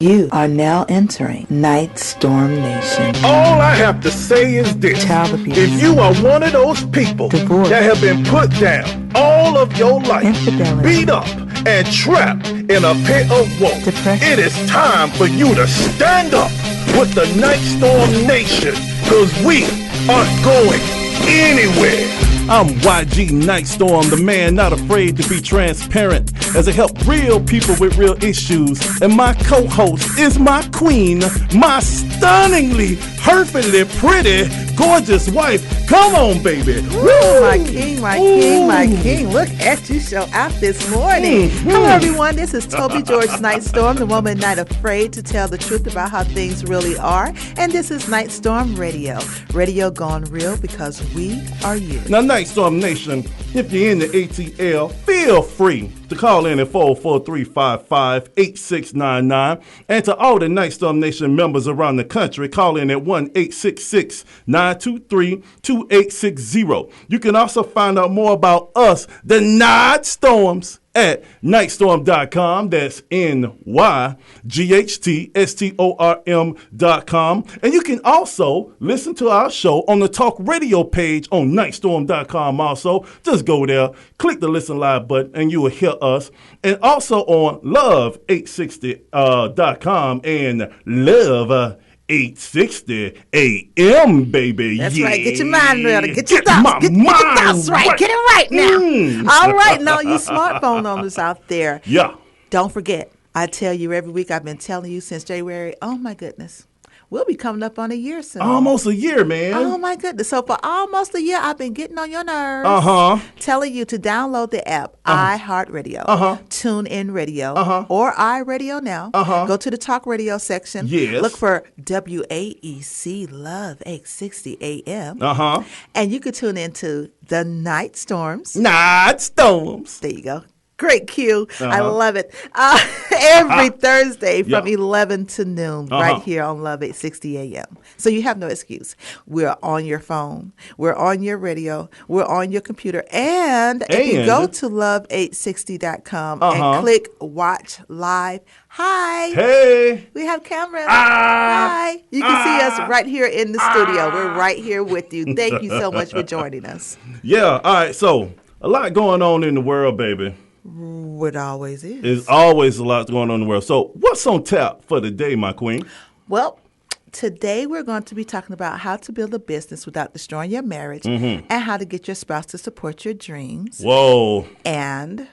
You are now entering Nyghtstorm Nation. All I have to say is this. Child abuse. If you are one of those people Divorce. that have been put down all of your life, Infidelity. beat up and trapped in a pit of woe, Depression. it is time for you to stand up with the Nyghtstorm Nation, because we aren't going anywhere. I'm YG Nyghtstorm, the man not afraid to be transparent, as I help real people with real issues. And my co-host is my queen, my stunningly, perfectly pretty, gorgeous wife. Come on, baby. Woo, my king, my king, my king. Look at you show out this morning. Hello, everyone. This is Toby George Nyghtstorm, the woman not afraid to tell the truth about how things really are. And this is Nyghtstorm Radio. Radio gone real because we are you. Now, Nyghtstorm Nation, if you're in the ATL, feel free to call in at 443-55-8699. And to all the Nyghtstorm Nation members around the country, call in at 1-866-923-2860. You can also find out more about us, the Nyghtstorms, at Nyghtstorm.com. That's NYGHTSTORM.com. And you can also listen to our show on the Talk Radio page on Nyghtstorm.com also. Just go there, click the Listen Live button, and you will hear us. And also on Love860.com and Love 860 AM, baby. That's yeah. right. Get your mind ready. Get your thoughts. Get your thoughts right. Get it right now. All right. Now, you smartphone owners out there. Yeah. Don't forget, I tell you every week, I've been telling you since January, oh, my goodness. We'll be coming up on a year soon. Almost a year, man. Oh, my goodness. So for almost a year, I've been getting on your nerves. Telling you to download the app, iHeartRadio, Tunein Radio, or iRadionow. Go to the Talk Radio section. Yes. Look for WAEC Love 860 AM. And you can tune into the Nyghtstorms. Nyghtstorms. There you go. Great cue. I love it. Every Thursday from 11 to noon right here on Love 860 AM. So you have no excuse. We're on your phone. We're on your radio. We're on your computer. And if you go to love860.com and click Watch Live, hi. Hey. We have cameras. Hi. You can see us right here in the studio. We're right here with you. Thank you so much for joining us. Yeah. All right. So a lot going on in the world, baby. It always is. There's always a lot going on in the world. So what's on tap for the day, my queen? Well, today we're going to be talking about how to build a business without destroying your marriage and how to get your spouse to support your dreams. Whoa. And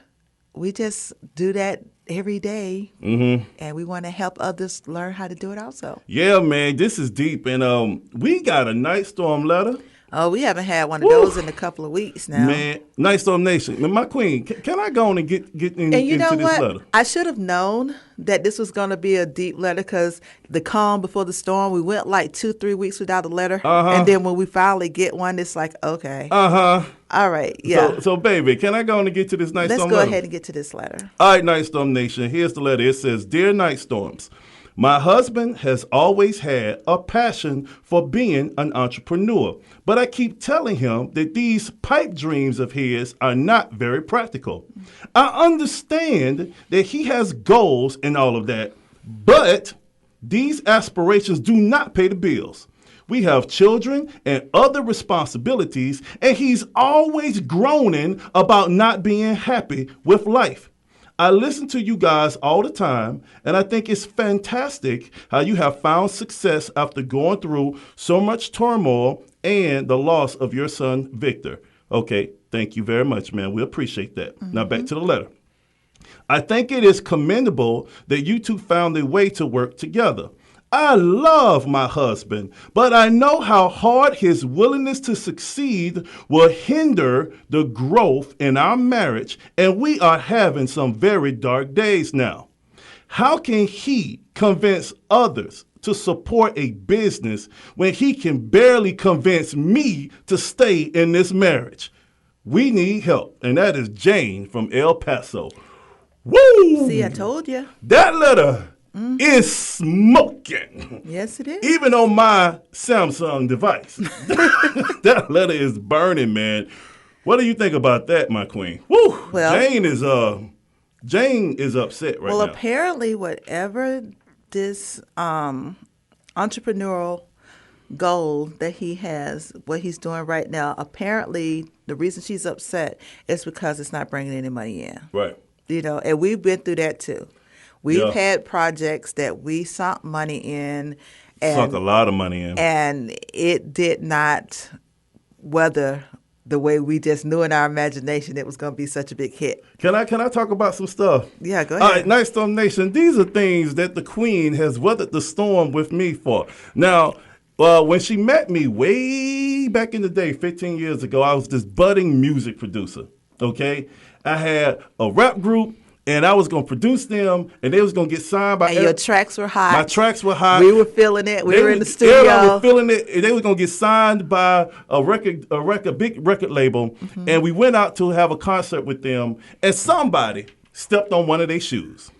we just do that every day, and we want to help others learn how to do it also. Yeah, man, this is deep. And we got a Nyghtstorm letter. Oh, we haven't had one of those in a couple of weeks now. Man, Nyghtstorm Nation. Man, my queen, can I go on and get into this letter? I should have known that this was going to be a deep letter because the calm before the storm, we went like 2-3 weeks without a letter. And then when we finally get one, it's like, okay. All right, yeah. So, baby, can I go on and get to this Nyghtstorm letter? Let's go ahead and get to this letter. All right, Nyghtstorm Nation. Here's the letter. It says, Dear Nyghtstorms, my husband has always had a passion for being an entrepreneur, but I keep telling him that these pipe dreams of his are not very practical. I understand that he has goals and all of that, but these aspirations do not pay the bills. We have children and other responsibilities, and he's always groaning about not being happy with life. I listen to you guys all the time, and I think it's fantastic how you have found success after going through so much turmoil and the loss of your son, Victor. Okay, thank you very much, man. We appreciate that. Now back to the letter. I think it is commendable that you two found a way to work together. I love my husband, but I know how hard his willingness to succeed will hinder the growth in our marriage, and we are having some very dark days now. How can he convince others to support a business when he can barely convince me to stay in this marriage? We need help, and that is Jane from El Paso. Woo! See, I told you. That letter is smoking. Yes, it is. Even on my Samsung device. That letter is burning, man. What do you think about that, my queen? Woo! Well, Jane is upset right now. Well, apparently whatever this entrepreneurial goal that he has, what he's doing right now, apparently the reason she's upset is because it's not bringing any money in. Right. You know, and we've been through that too. We've had projects that we sunk money in. Sunk a lot of money in. And it did not weather the way we just knew in our imagination it was going to be such a big hit. Can I talk about some stuff? Yeah, go ahead. All right, Nyghtstorm Nation, these are things that the Queen has weathered the storm with me for. Now, when she met me way back in the day, 15 years ago, I was this budding music producer, okay? I had a rap group, and I was going to produce them, and they was going to get signed by... And your tracks were hot. My tracks were hot. We were feeling it. We were in the studio. Everybody was feeling it. And they was going to get signed by a big record label, and we went out to have a concert with them, and somebody stepped on one of their shoes.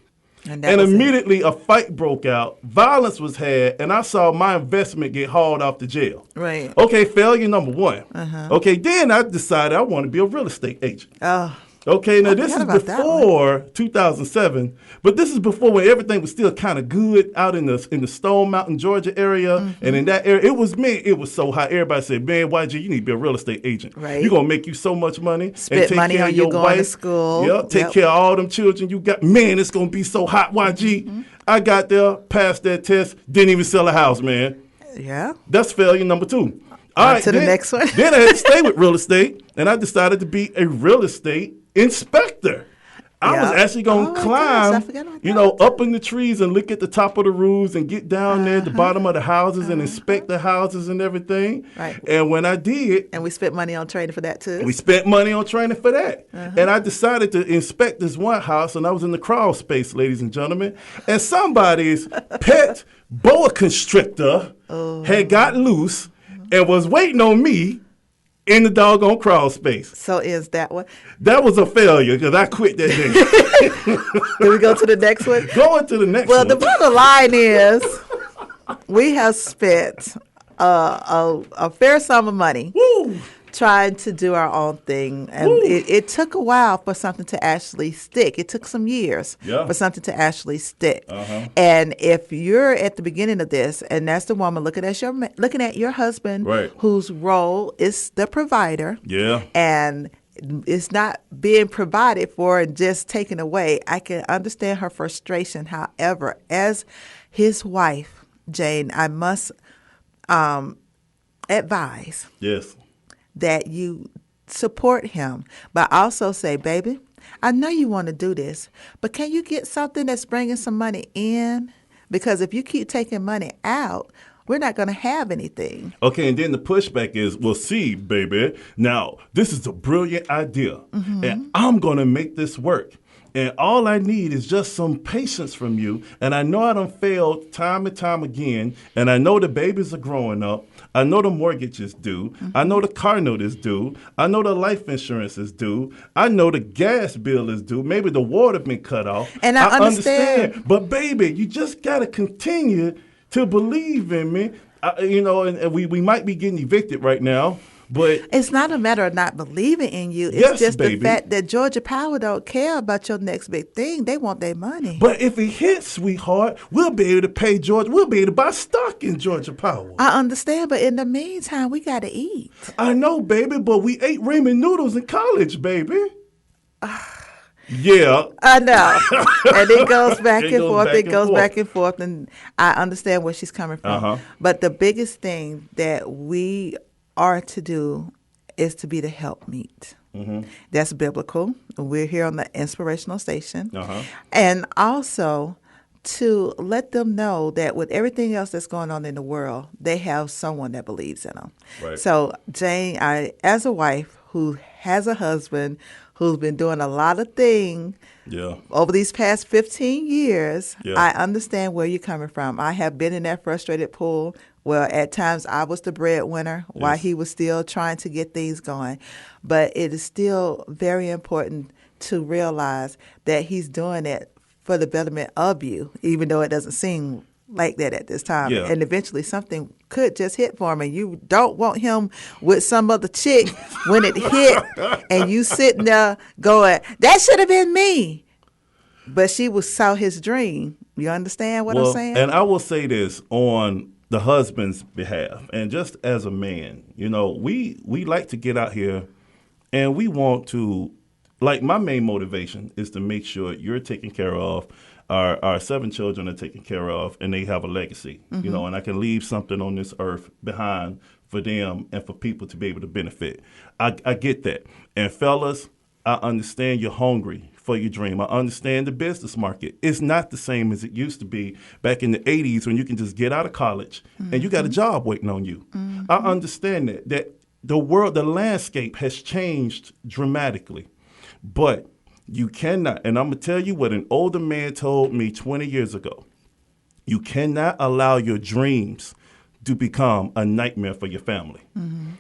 And immediately a fight broke out. Violence was had, and I saw my investment get hauled off to jail. Right. Okay, failure number one. Okay, then I decided I want to be a real estate agent. Oh. Okay, now this is before 2007, but this is before when everything was still kind of good out in the Stone Mountain, Georgia area, and in that area, it was so hot. Everybody said, "Man, YG, you need to be a real estate agent. Right. You're gonna make you so much money, spend and take money care on of your you going wife, to school, take care of all them children you got. Man, it's gonna be so hot, YG." I got there, passed that test, didn't even sell a house, man. Yeah, that's failure number two. All right, to the next one. Then I had to stay with real estate, and I decided to be a real estate inspector. I was actually going to climb, up in the trees and look at the top of the roofs and get down there at the bottom of the houses and inspect the houses and everything. Right. And when I did... And we spent money on training for that, too. We spent money on training for that. And I decided to inspect this one house, and I was in the crawl space, ladies and gentlemen. And somebody's pet boa constrictor had got loose and was waiting on me in the doggone crawl space. So is that one? That was a failure because I quit that day. Did we go to the next one? Going to the next one. Well, the bottom line is we have spent a fair sum of money trying to do our own thing. And it took a while for something to actually stick. It took some years for something to actually stick. And if you're at the beginning of this, and that's the woman looking at your husband, whose role is the provider, and it's not being provided for and just taken away, I can understand her frustration. However, as his wife, Jane, I must advise that you support him, but also say, baby, I know you want to do this, but can you get something that's bringing some money in? Because if you keep taking money out, we're not going to have anything. Okay, and then the pushback is, well, see, baby, now this is a brilliant idea, and I'm going to make this work. And all I need is just some patience from you. And I know I done failed time and time again. And I know the babies are growing up. I know the mortgage is due. I know the car note is due. I know the life insurance is due. I know the gas bill is due. Maybe the water been cut off. And I understand. But baby, you just got to continue to believe in me. And we might be getting evicted right now. But it's not a matter of not believing in you. It's just the fact that Georgia Power don't care about your next big thing. They want their money. But if it hits, sweetheart, we'll be able to pay Georgia. We'll be able to buy stock in Georgia Power. I understand, but in the meantime, we got to eat. I know, baby, but we ate ramen noodles in college, baby. Yeah. I know. And it goes back and forth. It goes back and forth. And I understand where she's coming from. But the biggest thing that we are to do is to be the helpmeet. That's biblical. We're here on the inspirational station. And also to let them know that with everything else that's going on in the world, they have someone that believes in them. So, Jane, as a wife who has a husband who's been doing a lot of things over these past 15 years, I understand where you're coming from. I have been in that frustrated pool. Well, at times I was the breadwinner while he was still trying to get things going. But it is still very important to realize that he's doing it for the betterment of you, even though it doesn't seem like that at this time. And eventually something could just hit for him, and you don't want him with some other chick when it hit, and you sitting there going, that should have been me. But she saw his dream You understand what I'm saying? And I will say this on the husband's behalf, and just as a man, we like to get out here and we want to, like, my main motivation is to make sure you're taken care of, our 7 children are taken care of, and they have a legacy, and I can leave something on this earth behind for them and for people to be able to benefit. I get that. And fellas, I understand you're hungry for your dream. I understand the business market. It's not the same as it used to be back in the 80s when you can just get out of college and you got a job waiting on you. I understand that the landscape has changed dramatically, but you cannot, and I'm going to tell you what an older man told me 20 years ago, you cannot allow your dreams to become a nightmare for your family.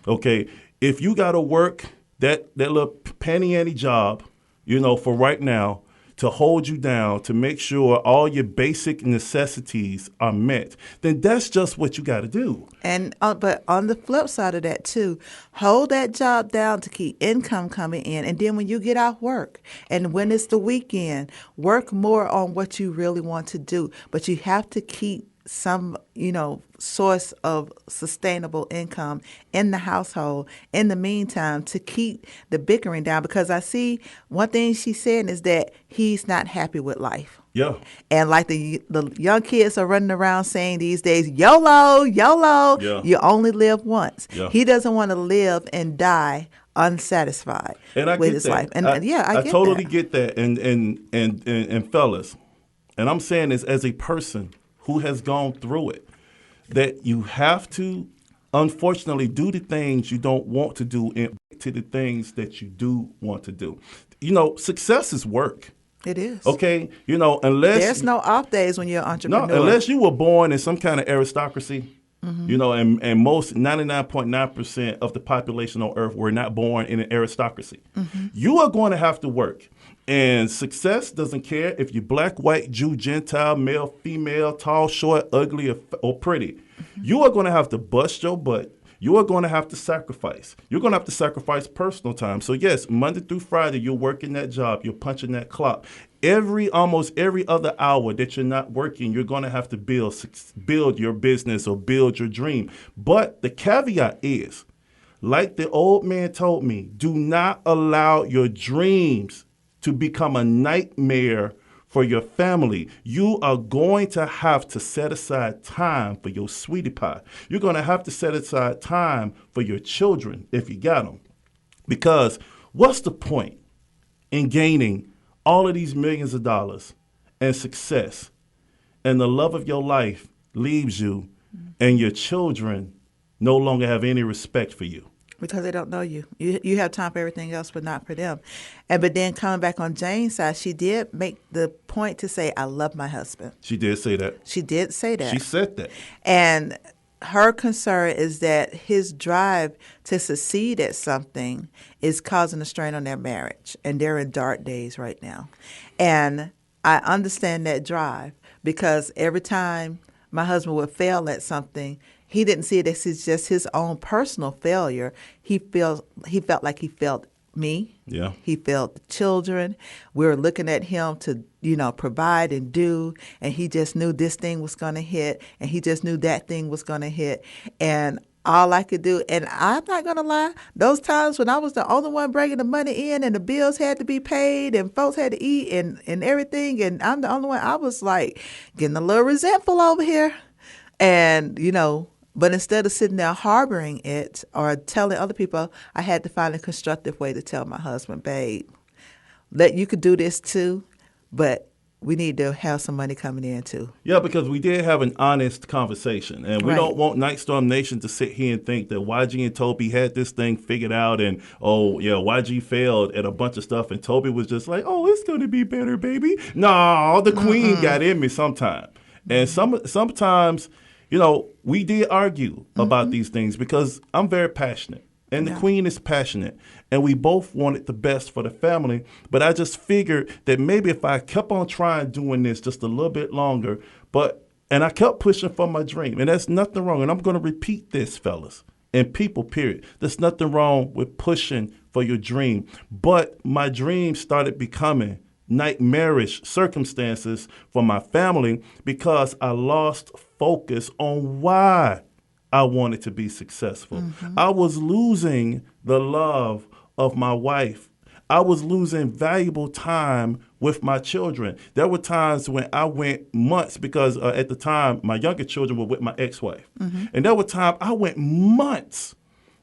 Okay? If you got to work that little panty-ante job, for right now, to hold you down, to make sure all your basic necessities are met, then that's just what you got to do. And but on the flip side of that too, hold that job down to keep income coming in, and then when you get off work and when it's the weekend, work more on what you really want to do. But you have to keep some, source of sustainable income in the household in the meantime to keep the bickering down. Because I see one thing she's saying is that he's not happy with life. Yeah. And like the young kids are running around saying these days, YOLO, YOLO, you only live once. Yeah. He doesn't want to live and die unsatisfied with his life. And I totally get that. And fellas, and I'm saying this as a person who has gone through it, that you have to, unfortunately, do the things you don't want to do and to the things that you do want to do. Success is work. It is. Okay? Unless... There's no off days when you're an entrepreneur. No, unless you were born in some kind of aristocracy, and most 99.9% of the population on earth were not born in an aristocracy. You are going to have to work. And success doesn't care if you're black, white, Jew, Gentile, male, female, tall, short, ugly, or pretty. You are going to have to bust your butt. You are going to have to sacrifice. You're going to have to sacrifice personal time. So yes, Monday through Friday, you're working that job. You're punching that clock. Almost every other hour that you're not working, you're going to have to build your business or build your dream. But the caveat is, like the old man told me, do not allow your dreams to become a nightmare for your family. You are going to have to set aside time for your sweetie pie. You're going to have to set aside time for your children if you got them. Because what's the point in gaining all of these millions of dollars and success, and the love of your life leaves you, and your children no longer have any respect for you? Because they don't know you. You have time for everything else, but not for them. But then coming back on Jane's side, she did make the point to say, I love my husband. She did say that. She did say that. She said that. And her concern is that his drive to succeed at something is causing a strain on their marriage. And they're in dark days right now. And I understand that drive, because every time my husband would fail at something, he didn't see it as just his own personal failure. He felt like he failed me. Yeah. He failed the children. We were looking at him to, provide and do, and he just knew this thing was going to hit, and he just knew that thing was going to hit. And all I could do, and I'm not going to lie, those times when I was the only one bringing the money in and the bills had to be paid and folks had to eat and everything, and I'm the only one, I was like getting a little resentful over here. And, but instead of sitting there harboring it or telling other people, I had to find a constructive way to tell my husband, babe, that you could do this too, but we need to have some money coming in too. Yeah, because we did have an honest conversation, and we don't want Nightstorm Nation to sit here and think that YG and Toby had this thing figured out, and YG failed at a bunch of stuff, and Toby was just like, oh, it's going to be better, baby. No, the queen got in me sometime. And sometimes, we did argue about these things because I'm very passionate. And the queen is passionate. And we both wanted the best for the family. But I just figured that maybe if I kept on trying doing this just a little bit longer, and I kept pushing for my dream. And there's nothing wrong. And I'm going to repeat this, fellas, and people, period. There's nothing wrong with pushing for your dream. But my dream started becoming nightmarish circumstances for my family because I lost focus on why I wanted to be successful. I was losing the love of my wife. I was losing valuable time with my children. There were times when I went months because at the time, my younger children were with my ex-wife. And there were times I went months.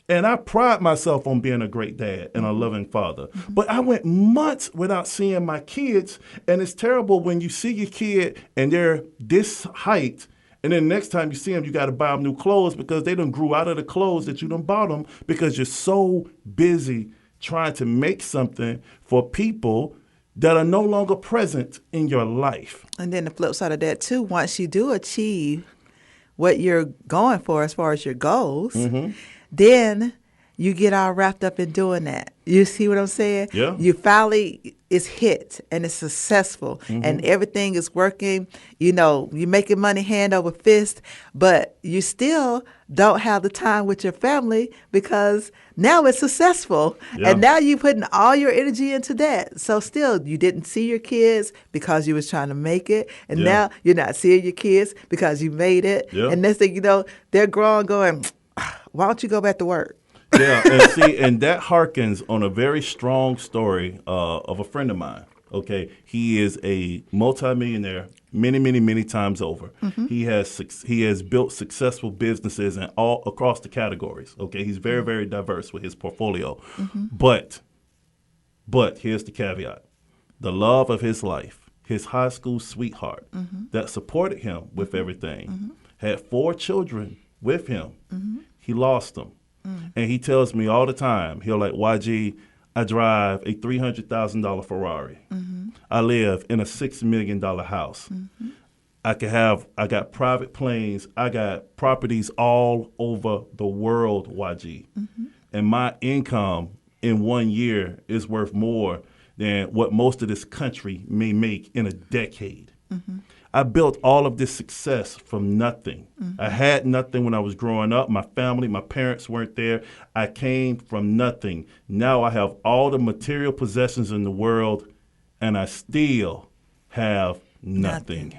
And I pride myself on being a great dad and a loving father. But I went months without seeing my kids. And it's terrible when you see your kid and they're this height. And then next time you see them, you got to buy them new clothes because they done grew out of the clothes that you done bought them because you're so busy trying to make something for people that are no longer present in your life. And then the flip side of that, too, once you do achieve what you're going for as far as your goals, then you get all wrapped up in doing that. You see what I'm saying? Yeah. You finally, it's hit and it's successful and everything is working. You know, you're making money hand over fist, but you still don't have the time with your family because now it's successful. Yeah. And now you're putting all your energy into that. So still, you didn't see your kids because you was trying to make it. And now you're not seeing your kids because you made it. Yeah. And next thing you know, they're growing going, why don't you go back to work? Yeah, and see, and that harkens on a very strong story of a friend of mine. Okay, he is a multimillionaire, many times over. He has built successful businesses and all across the categories. Okay, he's very diverse with his portfolio. But here's the caveat: the love of his life, his high school sweetheart that supported him with everything, had 4 children with him. He lost them. And he tells me all the time, he'll like, YG, I drive a $300,000 Ferrari. I live in a $6 million house. I got private planes. I got properties all over the world, YG. And my income in 1 year is worth more than what most of this country may make in a decade. I built all of this success from nothing. I had nothing when I was growing up. My family, my parents weren't there. I came from nothing. Now I have all the material possessions in the world, and I still have nothing.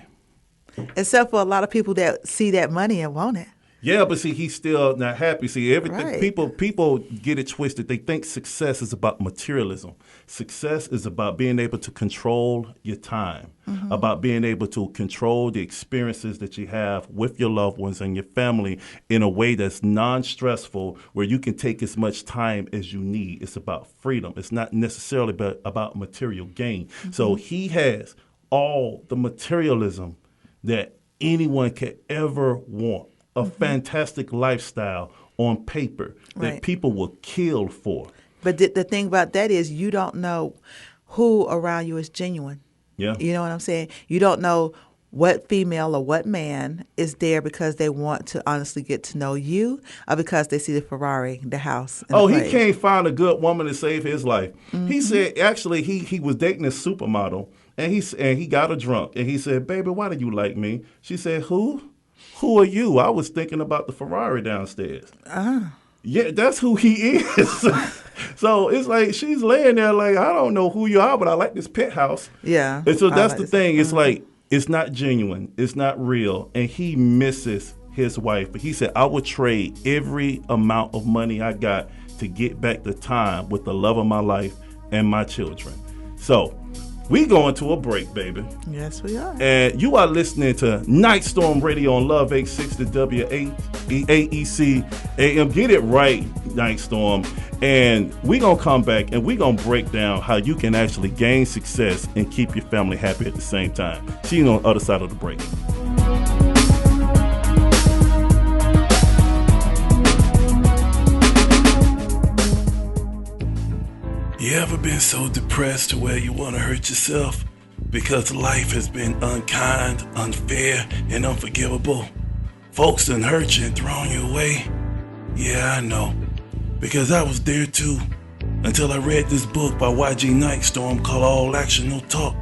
Except for a lot of people that see that money and want it. Yeah, but see, he's still not happy. See, everything Right. people get it twisted. They think success is about materialism. Success is about being able to control your time, about being able to control the experiences that you have with your loved ones and your family in a way that's non-stressful, where you can take as much time as you need. It's about freedom. It's not necessarily about material gain. So he has all the materialism that anyone could ever want. A fantastic lifestyle on paper that people will kill for. But the thing about that is you don't know who around you is genuine. Yeah. You know what I'm saying? You don't know what female or what man is there because they want to honestly get to know you or because they see the Ferrari, the house. And He can't find a good woman to save his life. He said, actually, he was dating a supermodel, and he got her drunk. And he said, baby, why do you like me? She said, who? Who are you? I was thinking about the Ferrari downstairs. Yeah, that's who he is. So it's like she's laying there like, I don't know who you are, but I like this penthouse. Yeah. And so that's like the this. thing. It's like, it's not genuine. It's not real. And he misses his wife. But he said, I would trade every amount of money I got to get back the time with the love of my life and my children. So we going to a break, baby. Yes, we are. And you are listening to Nyghtstorm Radio on Love 860 WAEC AM. Get it right, Nyghtstorm. And we're going to come back and we're going to break down how you can actually gain success and keep your family happy at the same time. See you on the other side of the break. You ever been so depressed to where you want to hurt yourself because life has been unkind, unfair, and unforgivable? Folks done hurt you and thrown you away? Yeah, I know, because I was there too, until I read this book by YG Nyghtstorm called All Action No Talk.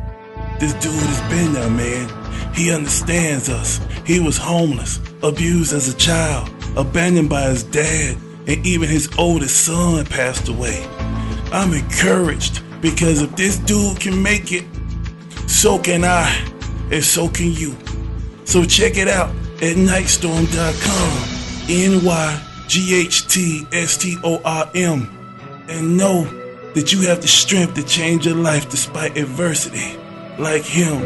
This dude has been there, man. He understands us. He was homeless, abused as a child, abandoned by his dad, and even his oldest son passed away. I'm encouraged because if this dude can make it, so can I, and so can you. So check it out at Nyghtstorm.com, NYGHTSTORM, and know that you have the strength to change your life despite adversity, like him,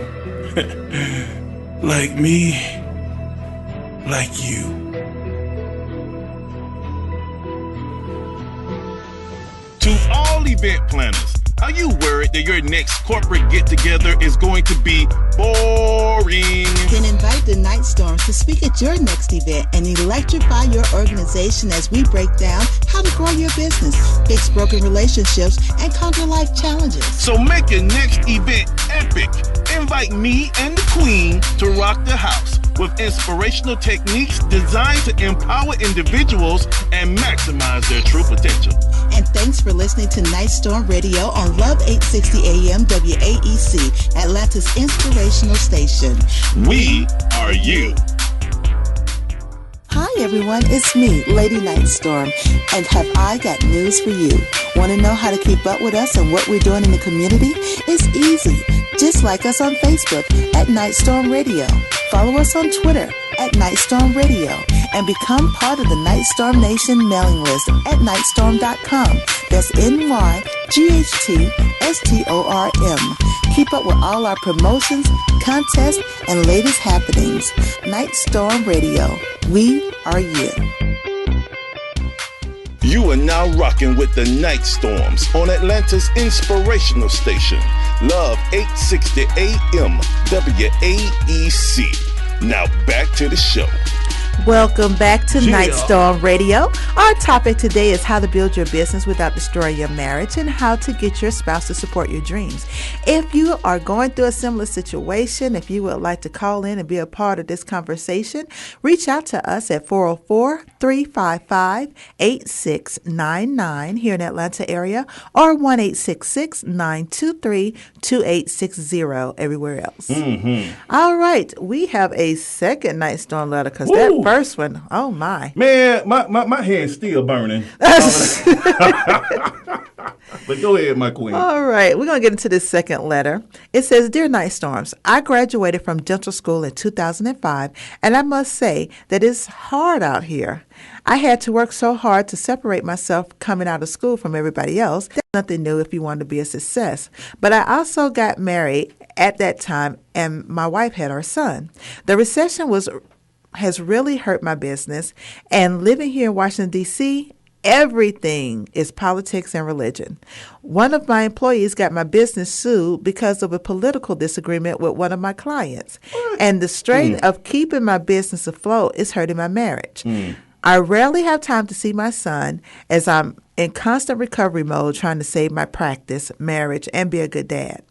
like me, like you. To all event planners, are you worried that your next corporate get-together is going to be boring? Then invite the Nyghtstorms to speak at your next event and electrify your organization as we break down how to grow your business, fix broken relationships, and conquer life challenges. So make your next event epic. Invite me and the Queen to rock the house with inspirational techniques designed to empower individuals and maximize their true potential. And thanks for listening to Nyghtstorm Radio on Love 860 AM WAEC, Atlanta's inspirational station. We are you. Hi everyone, it's me, Lady Nyghtstorm, and have I got news for you. Want to know how to keep up with us and what we're doing in the community? It's easy. Just like us on Facebook at Nyghtstorm Radio. Follow us on Twitter at Nyghtstorm Radio and become part of the Nyghtstorm Nation mailing list at Nyghtstorm.com. That's NYGHTSTORM. Keep up with all our promotions, contests, and latest happenings. Nyghtstorm Radio. We are you. You are now rocking with the Nyghtstorms on Atlanta's inspirational station, Love 860 AM WAEC. Now back to the show. Welcome back to Nyghtstorm Radio. Our topic today is how to build your business without destroying your marriage and how to get your spouse to support your dreams. If you are going through a similar situation, if you would like to call in and be a part of this conversation, reach out to us at 404-355-8699 here in the Atlanta area or 1-866-923-2860 everywhere else. Mm-hmm. All right. We have a second Nyghtstorm letter because that first one, oh my. Man, my hand's still burning. But go ahead, my queen. All right. We're going to get into this second letter. It says, Dear Nyghtstorms, I graduated from dental school in 2005, and I must say that it's hard out here. I had to work so hard to separate myself coming out of school from everybody else. That's nothing new if you want to be a success. But I also got married at that time, and my wife had our son. The recession has really hurt my business, and living here in Washington, D.C., everything is politics and religion. One of my employees got my business sued because of a political disagreement with one of my clients. What? And the strain of keeping my business afloat is hurting my marriage. I rarely have time to see my son as I'm in constant recovery mode trying to save my practice, marriage, and be a good dad.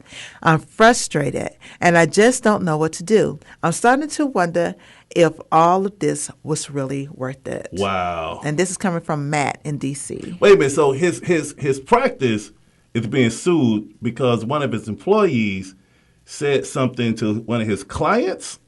I'm frustrated, and I just don't know what to do. I'm starting to wonder if all of this was really worth it. Wow. And this is coming from Matt in D.C. Wait a minute. So his practice is being sued because one of his employees said something to one of his clients?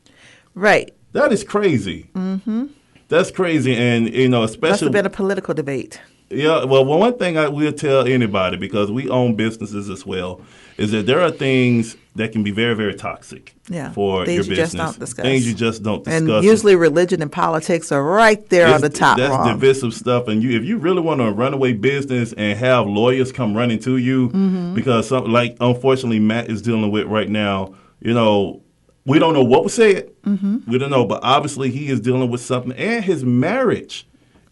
Right. That is crazy. Mm-hmm. That's crazy. And, especially... Must have been a political debate. Yeah, well, one thing I will tell anybody, because we own businesses as well, is that there are things that can be very, very toxic for your business. Things you just don't discuss. Things you just don't discuss. And usually religion and politics are right there on the top. That's divisive stuff. And if you really want to run away business and have lawyers come running to you, because something like, unfortunately, Matt is dealing with right now, we don't know what was said. We don't know. But obviously he is dealing with something. And his marriage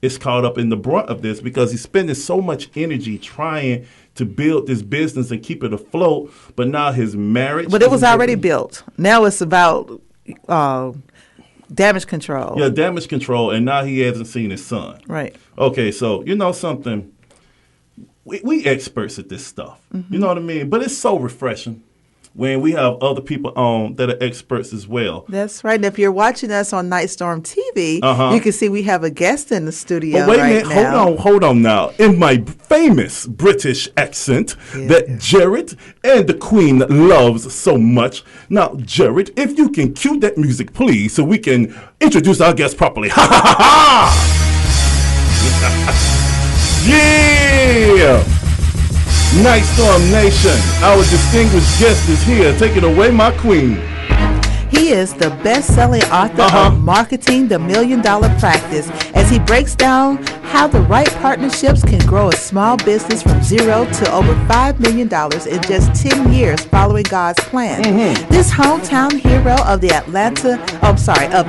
is caught up in the brunt of this because he's spending so much energy trying to build this business and keep it afloat. But now his marriage... But it was already built. Now it's about damage control. Yeah, damage control. And now he hasn't seen his son. Right. Okay, so you know something? We experts at this stuff. You know what I mean? But it's so refreshing when we have other people on that are experts as well. That's right. And if you're watching us on Nyghtstorm TV, you can see we have a guest in the studio now. But wait a minute. Hold on now. In my famous British accent that Jared and the Queen loves so much. Now, Jared, if you can cue that music, please, so we can introduce our guest properly. Ha, ha, ha, ha! Yeah! Nyghtstorm Nation, our distinguished guest is here. Take it away, my queen. He is the best-selling author of Marketing the $1 Million Practice, as he breaks down how the right partnerships can grow a small business from zero to over $5 million in just 10 years following God's plan. This hometown hero of the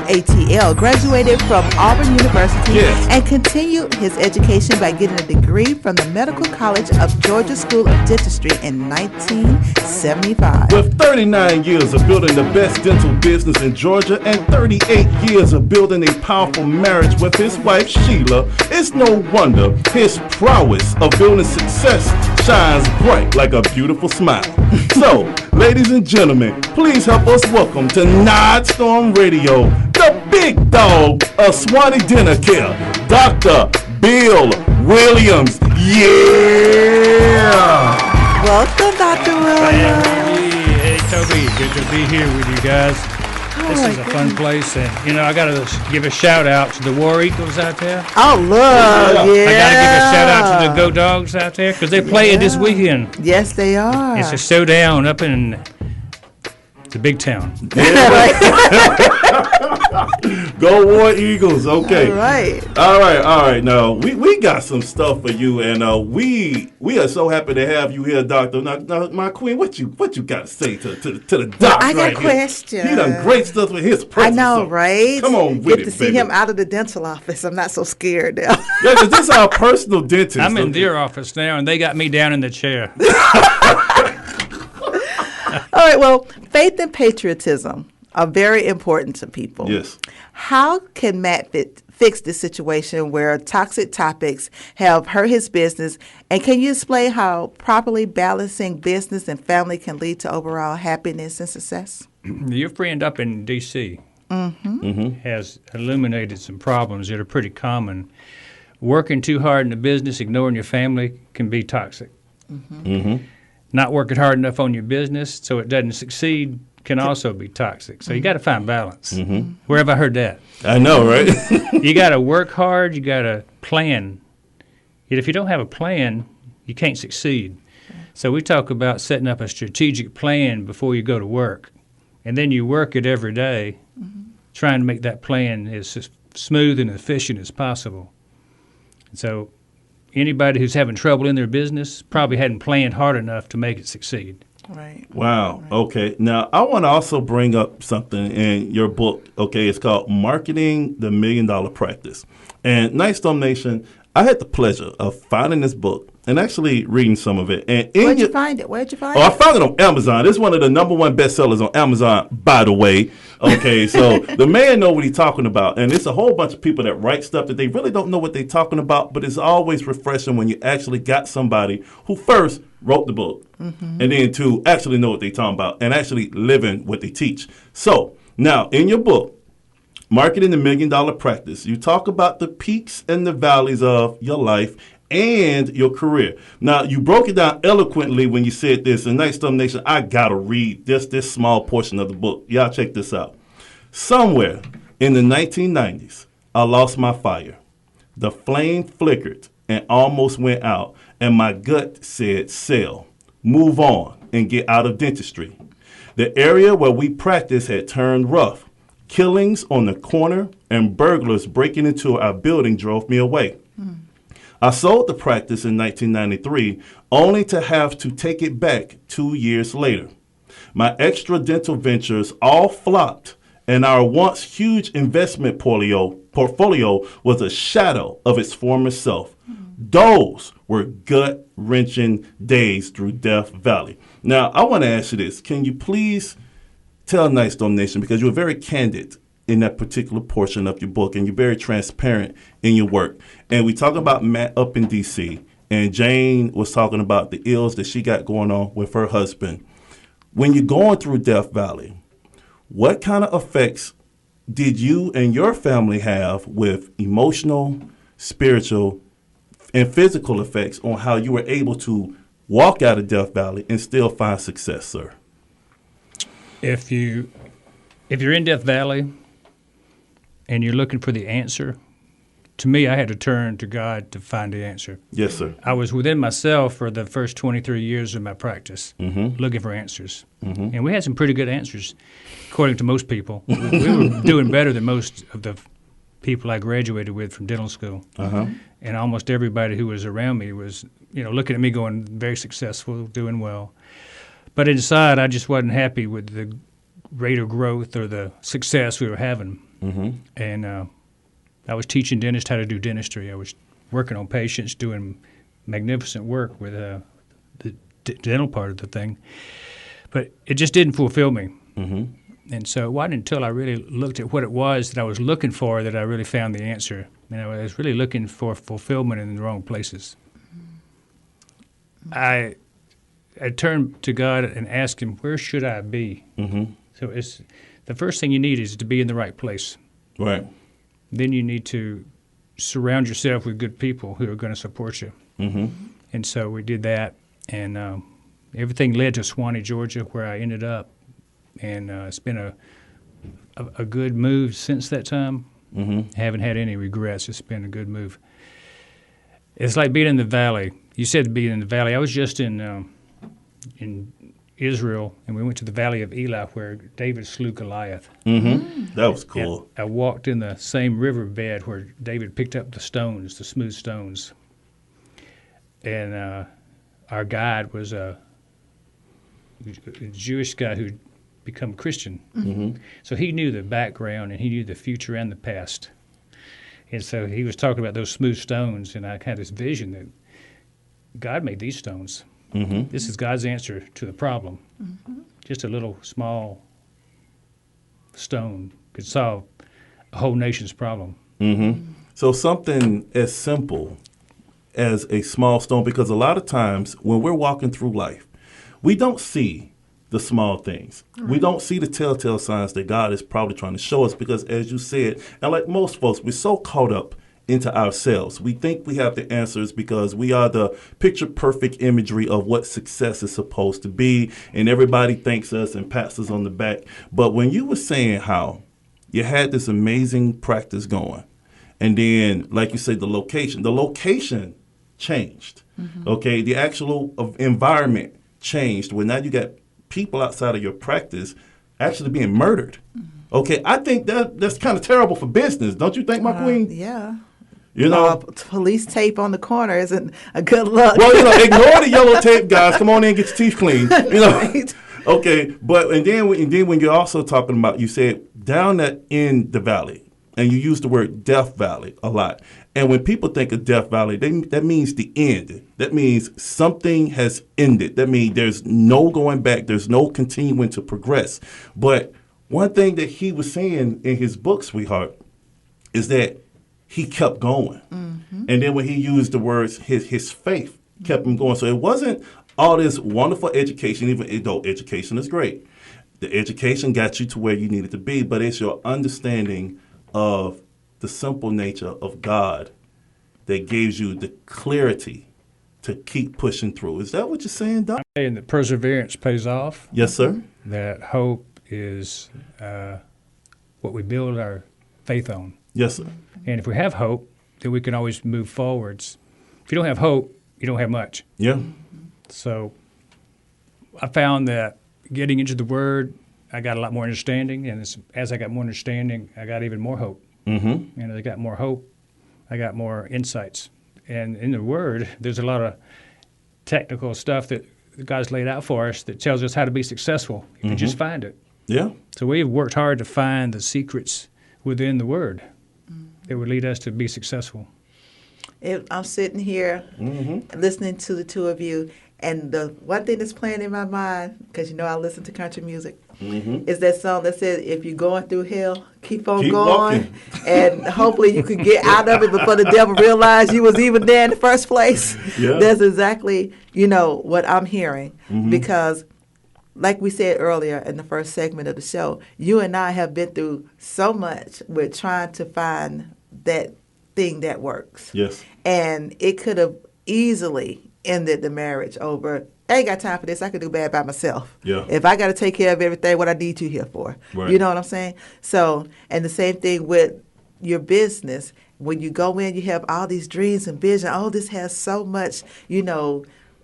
ATL graduated from Auburn University and continued his education by getting a degree from the Medical College of Georgia School of Dentistry in 1975. With 39 years of building the best dental business in Georgia and 38 years of building a powerful marriage with his wife Sheila, it's no wonder his prowess of building success shines bright like a beautiful smile. So, ladies and gentlemen, please help us welcome to Nyghtstorm Radio, the big dog of Swanee Dental Care, Dr. Bill Williams. Yeah! Welcome, Dr. Williams. Hey, Toby, good to be here with you guys. This is a fun place, and I got to give a shout out to the War Eagles out there. Oh, look, I got to give a shout out to the Go Dogs out there because they're playing this weekend. Yes, they are. It's a showdown up in the big town. Go War Eagles. Okay. All right. Now we got some stuff for you, and we are so happy to have you here, Doctor. Now, my queen, what you got to say to the doctor? I got a question. He done great stuff with his presence. I know, right? Come on, get to see him out of the dental office. I'm not so scared now. Yeah, because this is our personal dentist. I'm in their office now, and they got me down in the chair. All right. Well, faith and patriotism are very important to people. Yes. How can Matt fix this situation where toxic topics have hurt his business? And can you explain how properly balancing business and family can lead to overall happiness and success? Your friend up in D.C. Has illuminated some problems that are pretty common. Working too hard in the business, ignoring your family can be toxic. Not working hard enough on your business so it doesn't succeed can also be toxic. So you got to find balance. Where have I heard that? I know, right? You got to work hard. You got to plan. Yet if you don't have a plan, you can't succeed. So we talk about setting up a strategic plan before you go to work. And then you work it every day, trying to make that plan as smooth and efficient as possible. So anybody who's having trouble in their business probably hadn't planned hard enough to make it succeed. Right. Wow. Okay. Now, I want to also bring up something in your book. Okay. It's called Marketing the $1 Million Practice. And Nyghtstorm Nation, I had the pleasure of finding this book and actually reading some of it. And Where'd you find it? I found it on Amazon. It's one of the #1 bestsellers on Amazon, by the way. Okay, so the man know what he's talking about. And it's a whole bunch of people that write stuff that they really don't know what they're talking about, but it's always refreshing when you actually got somebody who first wrote the book and then to actually know what they're talking about and actually living what they teach. So now in your book, Marketing the $1 Million Practice, you talk about the peaks and the valleys of your life and your career. Now, you broke it down eloquently when you said this. In Nyghtstorm Nation, I got to read this small portion of the book. Y'all check this out. Somewhere in the 1990s, I lost my fire. The flame flickered and almost went out, and my gut said, sell, move on, and get out of dentistry. The area where we practice had turned rough. Killings on the corner and burglars breaking into our building drove me away. I sold the practice in 1993, only to have to take it back 2 years later. My extra dental ventures all flopped, and our once huge investment portfolio was a shadow of its former self. Those were gut-wrenching days through Death Valley. Now, I want to ask you this. Can you please tell Nyghtstorm Nation, because you're very candid in that particular portion of your book, and you're very transparent in your work. And we talk about Matt up in D.C., and Jane was talking about the ills that she got going on with her husband. When you're going through Death Valley, what kind of effects did you and your family have with emotional, spiritual, and physical effects on how you were able to walk out of Death Valley and still find success, sir? If you're in Death Valley and you're looking for the answer, to me, I had to turn to God to find the answer. Yes, sir. I was within myself for the first 23 years of my practice, looking for answers. And we had some pretty good answers, according to most people. We were doing better than most of the people I graduated with from dental school. And almost everybody who was around me was, looking at me going, very successful, doing well. But inside, I just wasn't happy with the rate of growth or the success we were having. And I was teaching dentists how to do dentistry. I was working on patients, doing magnificent work with the dental part of the thing. But it just didn't fulfill me. And so it wasn't until I really looked at what it was that I was looking for that I really found the answer. And I was really looking for fulfillment in the wrong places. I turned to God and asked him, where should I be? So it's the first thing you need is to be in the right place. Right. Then you need to surround yourself with good people who are going to support you. And so we did that, and everything led to Swanee, Georgia, where I ended up. And it's been a good move since that time. Haven't had any regrets. It's been a good move. It's like being in the valley. You said being in the valley. I was just in Israel, and we went to the Valley of Elah where David slew Goliath. That was cool. I walked in the same riverbed where David picked up the stones, the smooth stones. And our guide was a Jewish guy who'd become Christian. So he knew the background, and he knew the future and the past. And so he was talking about those smooth stones, and I had this vision that God made these stones. This is God's answer to the problem. Just a little small stone could solve a whole nation's problem. So something as simple as a small stone, because a lot of times when we're walking through life, we don't see the small things. We don't see the telltale signs that God is probably trying to show us because, as you said, and like most folks, we're so caught up into ourselves. We think we have the answers because we are the picture-perfect imagery of what success is supposed to be, and everybody thanks us and pats us on the back. But when you were saying how you had this amazing practice going, and then, like you said, the location changed, okay? The actual environment changed, where now you got people outside of your practice actually being murdered. Okay, I think that's kind of terrible for business, don't you think, my queen? Yeah. Police tape on the corner isn't a good look. Well, ignore the yellow tape, guys. Come on in and get your teeth cleaned. Right. Okay, but and then when you're also talking about, you said down in the valley, and you use the word Death Valley a lot. And when people think of Death Valley, that means the end. That means something has ended. That means there's no going back. There's no continuing to progress. But one thing that he was saying in his book, Sweetheart, is that he kept going. And then when he used the words, his faith kept him going. So it wasn't all this wonderful education, even though education is great. The education got you to where you needed to be, but it's your understanding of the simple nature of God that gives you the clarity to keep pushing through. Is that what you're saying, Doc? And that perseverance pays off. Yes, sir. That hope is what we build our faith on. Yes, sir. And if we have hope, then we can always move forwards. If you don't have hope, you don't have much. Yeah. So I found that getting into the Word, I got a lot more understanding. And as I got more understanding, I got even more hope. And as I got more hope, I got more insights. And in the Word, there's a lot of technical stuff that God's laid out for us that tells us how to be successful if you just find it. Yeah. So we've worked hard to find the secrets within the Word that would lead us to be successful. I'm sitting here listening to the two of you, and the one thing that's playing in my mind, because I listen to country music, is that song that says, if you're going through hell, keep on going, walking. And hopefully you can get out of it before the devil realized you was even there in the first place. Yeah. That's exactly, what I'm hearing, because like we said earlier in the first segment of the show, you and I have been through so much with trying to find that thing that works. Yes. And it could have easily ended the marriage over, I ain't got time for this. I could do bad by myself. Yeah. If I got to take care of everything, what I need you here for. Right. You know what I'm saying? So, and the same thing with your business. when you go in, you have all these dreams and vision. Oh, this has so much,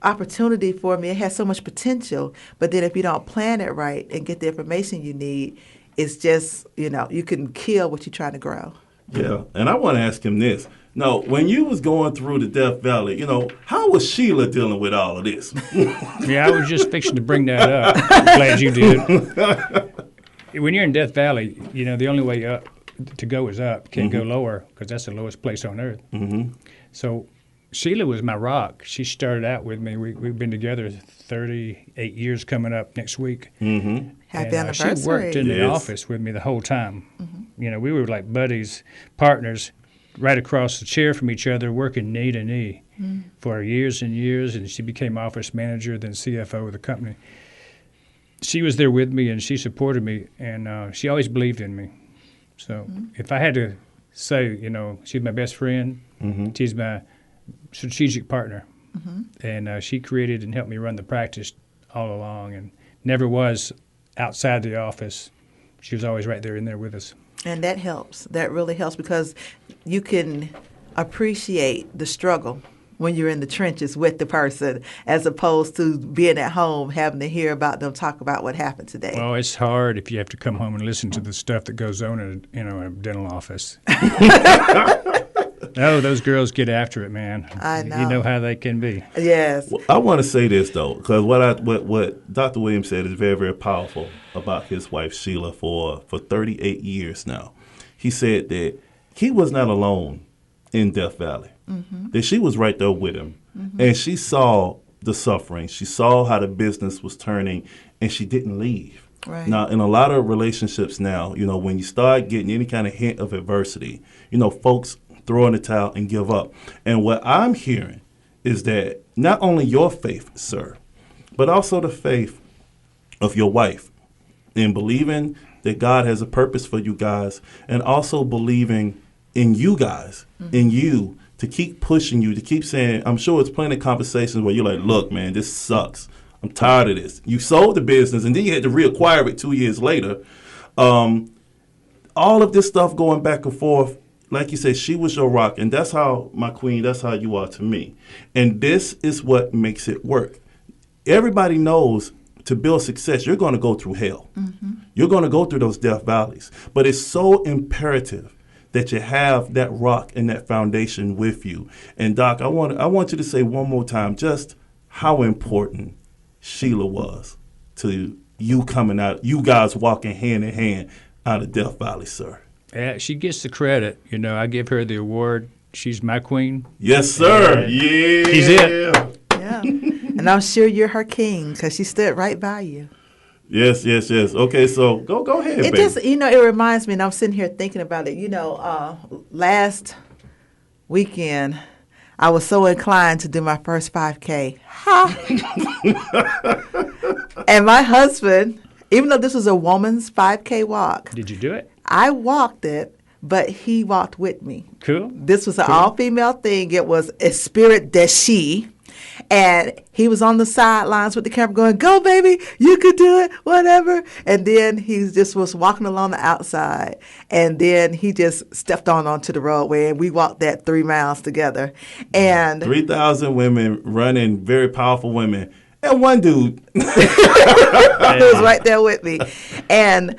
opportunity for me. It has so much potential. But then if you don't plan it right and get the information you need, it's just, you can kill what you're trying to grow. Yeah, and I want to ask him this. Now, when you was going through the Death Valley, how was Sheila dealing with all of this? Yeah, I was just fixing to bring that up. I'm glad you did. When you're in Death Valley, the only way up to go is up. Can't go lower because that's the lowest place on earth. Mm-hmm. So Sheila was my rock. She started out with me. We've been together 38 years coming up next week. Mm-hmm. Happy anniversary. She worked in the office with me the whole time. Mm-hmm. We were like buddies, partners, right across the chair from each other, working knee to knee for years and years. And she became office manager, then CFO of the company. She was there with me, and she supported me, and she always believed in me. So if I had to say, she's my best friend, she's my strategic partner, and she created and helped me run the practice all along, and never was outside the office. She was always right there in there with us. And that helps. That really helps because you can appreciate the struggle when you're in the trenches with the person, as opposed to being at home having to hear about them talk about what happened today. Well, it's hard if you have to come home and listen to the stuff that goes on in a dental office. Oh, those girls get after it, man. I know. You know how they can be. Yes. Well, I want to say this, though, because what Dr. Williams said is very, very powerful about his wife, Sheila, for 38 years now. He said that he was not alone in Death Valley, that she was right there with him. And she saw the suffering. She saw how the business was turning, and she didn't leave. Right. Now, in a lot of relationships now, when you start getting any kind of hint of adversity, folks throw in the towel and give up. And what I'm hearing is that not only your faith, sir, but also the faith of your wife in believing that God has a purpose for you guys, and also believing in you guys, in you, to keep pushing you, to keep saying, I'm sure it's plenty of conversations where you're like, look, man, this sucks. I'm tired of this. You sold the business, and then you had to reacquire it 2 years later. All of this stuff going back and forth, like you said, she was your rock, and that's how, my queen, that's how you are to me. And this is what makes it work. Everybody knows to build success, you're going to go through hell. You're going to go through those Death Valleys. But it's so imperative that you have that rock and that foundation with you. And Doc, I want you to say one more time just how important Sheila was to you coming out, you guys walking hand in hand out of Death Valley, sir. Yeah, she gets the credit. I give her the award. She's my queen. Yes, sir. Yeah. She's it. Yeah. And I'm sure you're her king because she stood right by you. Yes. Okay, so go ahead, It baby. just, it reminds me, and I'm sitting here thinking about it. Last weekend, I was so inclined to do my first 5K. And my husband, even though this was a woman's 5K walk. Did you do it? I walked it, but he walked with me. Cool. This was an all-female thing. It was a spirit de she. And he was on the sidelines with the camera going, go, baby, you could do it, whatever. And then he just was walking along the outside. And then he just stepped onto the roadway, and we walked that 3 miles together. And 3,000 women running, very powerful women, and one dude. He was right there with me. And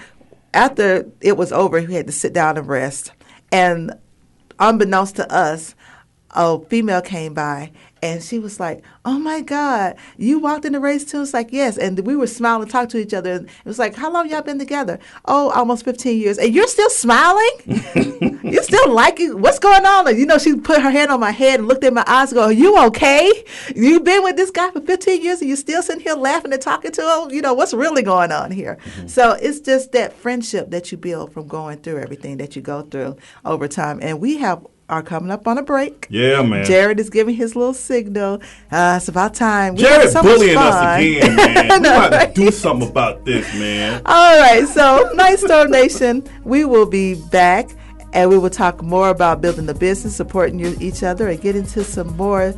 after it was over, he had to sit down and rest. And unbeknownst to us, a female came by, and she was like, oh, my God, you walked in the race too? It's like, yes. And we were smiling and talking to each other. And it was like, how long y'all been together? Oh, almost 15 years. And you're still smiling? You're still liking what's going on? And, she put her hand on my head and looked in my eyes and go, are you okay? You've been with this guy for 15 years and you're still sitting here laughing and talking to him? What's really going on here? So it's just that friendship that you build from going through everything that you go through over time. And we are coming up on a break. Yeah, man. Jared is giving his little signal. It's about time. Jared's bullying us again, man. We got to do something about this, man. All right, so Nightstorm Nation, we will be back, and we will talk more about building the business, supporting each other, and get into some more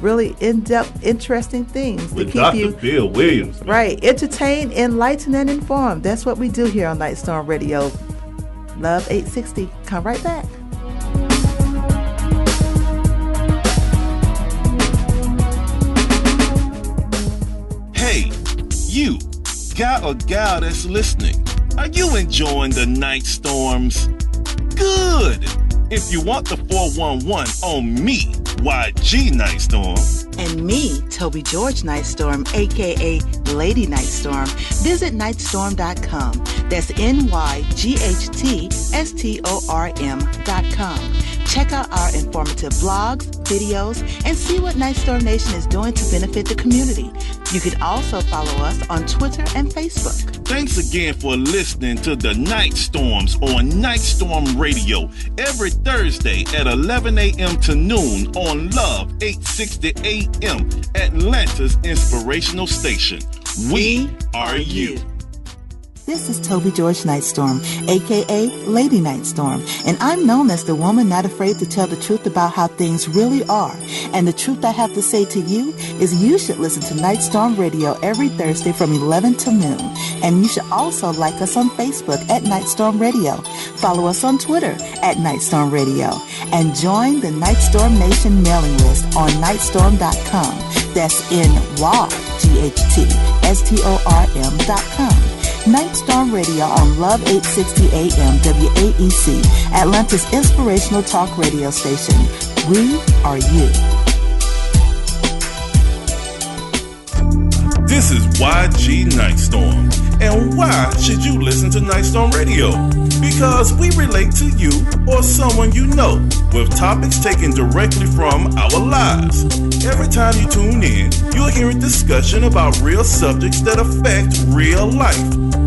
really in-depth, interesting things With to keep Dr. you Bill Williams, man. right, entertained, enlightened, and informed. That's what we do here on Nightstorm Radio. Love 860. Come right back. you, guy or gal that's listening, are you enjoying the night storms? Good! If you want the 411 on me, YG Nightstorm, and me, Toby George Nightstorm, a.k.a. Lady Nightstorm, visit Nyghtstorm.com. That's NYGHTSTORM.com. Check out our informative blogs, videos, and see what Nightstorm Nation is doing to benefit the community. You can also follow us on Twitter and Facebook. Thanks again for listening to the Night Storms on Nyghtstorm Radio every Thursday at 11 a.m. to noon on Love 860 a.m. Atlanta's inspirational station. We are you. This is Toby George Nightstorm, a.k.a. Lady Nightstorm, and I'm known as the woman not afraid to tell the truth about how things really are. And the truth I have to say to you is you should listen to Nyghtstorm Radio every Thursday from 11 to noon. And you should also like us on Facebook at Nyghtstorm Radio. Follow us on Twitter at Nyghtstorm Radio. And join the Nyghtstorm Nation mailing list on Nyghtstorm.com. That's NYGHTSTORM.com. Nyghtstorm Radio on Love 860 AM WAEC, Atlanta's inspirational talk radio station. We are you. This is YG Nightstorm. And why should you listen to Nyghtstorm Radio? Because we relate to you or someone you know with topics taken directly from our lives. Every time you tune in, you'll hear a discussion about real subjects that affect real life.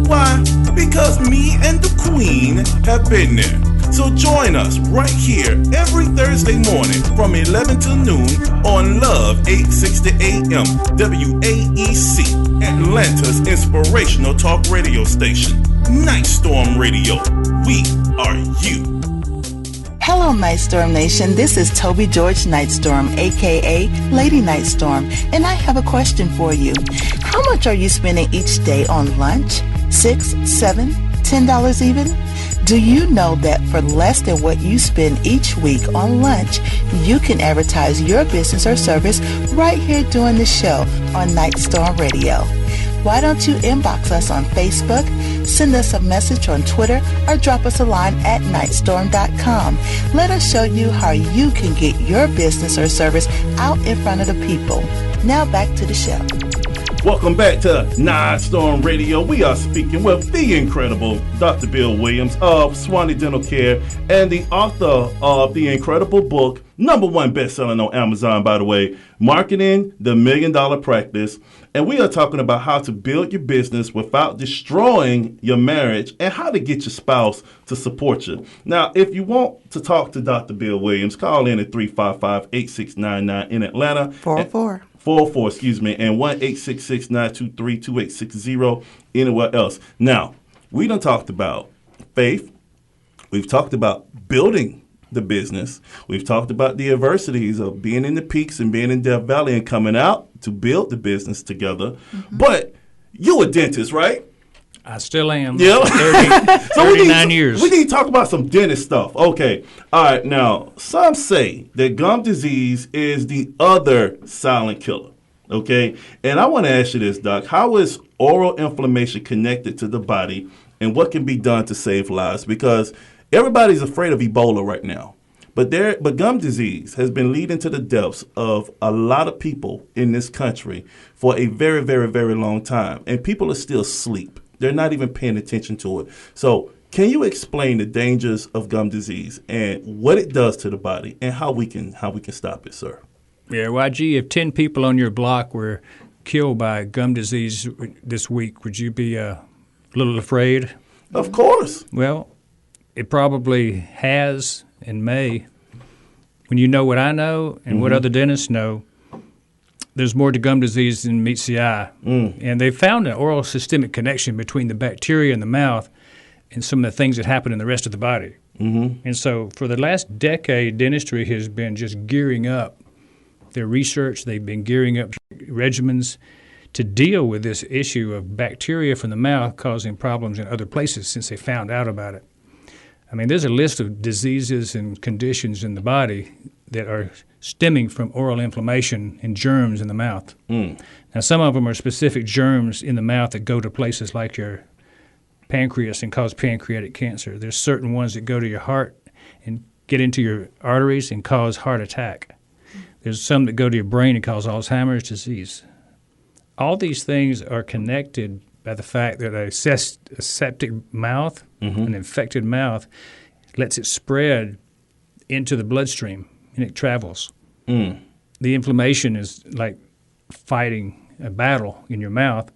Why? Because me and the Queen have been there. So join us right here every Thursday morning from 11 to noon on Love 860 AM WAEC, Atlanta's inspirational talk radio station. Nyghtstorm Radio. We are you. Hello, Nyghtstorm Nation. This is Toby George Nightstorm, a.k.a. Lady Nightstorm, and I have a question for you. How much are you spending each day on lunch? $6, $7, $10 even? Do you know that for less than what you spend each week on lunch, you can advertise your business or service right here doing the show on Nyghtstorm Radio? Why don't you inbox us on Facebook, send us a message on Twitter, or drop us a line at Nyghtstorm.com. Let us show you how you can get your business or service out in front of the people. Now back to the show. Welcome back to Nyghtstorm Radio. We are speaking with the incredible Dr. Bill Williams of Swanee Dental Care and the author of the incredible book, #1 bestselling on Amazon, by the way, Marketing the $1 Million Practice. And we are talking about how to build your business without destroying your marriage and how to get your spouse to support you. Now, if you want to talk to Dr. Bill Williams, call in at 355-8699 in Atlanta. 404, excuse me, and 1-866-923-2860 anywhere else. Now, we done talked about faith. We've talked about building the business. We've talked about the adversities of being in the peaks and being in Death Valley and coming out to build the business together. Mm-hmm. But you a dentist, right? I still am. Yeah. 39 years. We need to talk about some dentist stuff. Okay. All right. Now, some say that gum disease is the other silent killer. Okay. And I want to ask you this, Doc. How is oral inflammation connected to the body, and what can be done to save lives? Because everybody's afraid of Ebola right now. But gum disease has been leading to the deaths of a lot of people in this country for a very, very, very long time. And people are still asleep. They're not even paying attention to it. So can you explain the dangers of gum disease and what it does to the body and how we can stop it, sir? Yeah, YG, if 10 people on your block were killed by gum disease this week, would you be a little afraid? Of course. Well, it probably has and may. When you know what I know and what other dentists know, there's more to gum disease than meets the eye. And they found an oral systemic connection between the bacteria in the mouth and some of the things that happen in the rest of the body. And so for the last decade, dentistry has been just gearing up their research. They've been gearing up regimens to deal with this issue of bacteria from the mouth causing problems in other places since they found out about it. I mean, there's a list of diseases and conditions in the body that are stemming from oral inflammation and germs in the mouth. Now, some of them are specific germs in the mouth that go to places like your pancreas and cause pancreatic cancer. There's certain ones that go to your heart and get into your arteries and cause heart attack. There's some that go to your brain and cause Alzheimer's disease. All these things are connected by the fact that a septic mouth, an infected mouth, lets it spread into the bloodstream, and it travels. The inflammation is like fighting a battle in your mouth,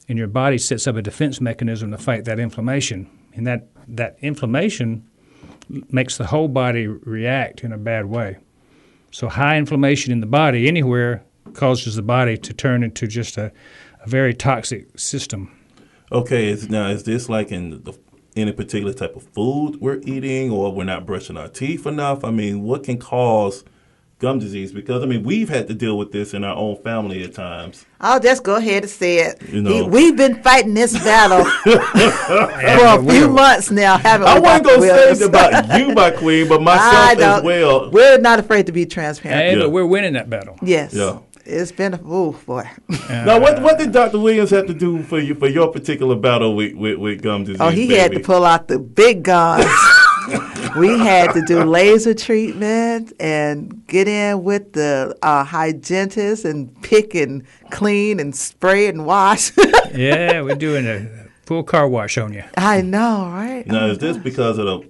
and your body sets up a defense mechanism to fight that inflammation. And that inflammation makes the whole body react in a bad way. So high inflammation in the body anywhere causes the body to turn into just a very toxic system. Okay, is this like in any particular type of food we're eating, or we're not brushing our teeth enough? I mean, what can cause gum disease? Because, I mean, we've had to deal with this in our own family at times. I'll just go ahead and say it. We've been fighting this battle for a few months now, haven't we? I wasn't going to say it about you, my queen, but myself as well. We're not afraid to be transparent. Hey, but we're winning that battle. Yes. Yeah. It's been boy. Now, what did Dr. Williams have to do for your particular battle with gum disease? Oh, he had to pull out the big guns. We had to do laser treatment and get in with the hygienist and pick and clean and spray and wash. Yeah, we're doing a full car wash on you. I know, right? Now, is this because of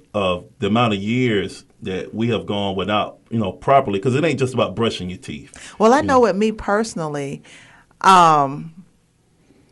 the amount of years that we have gone without, properly? Because it ain't just about brushing your teeth. Well, I know with me personally, I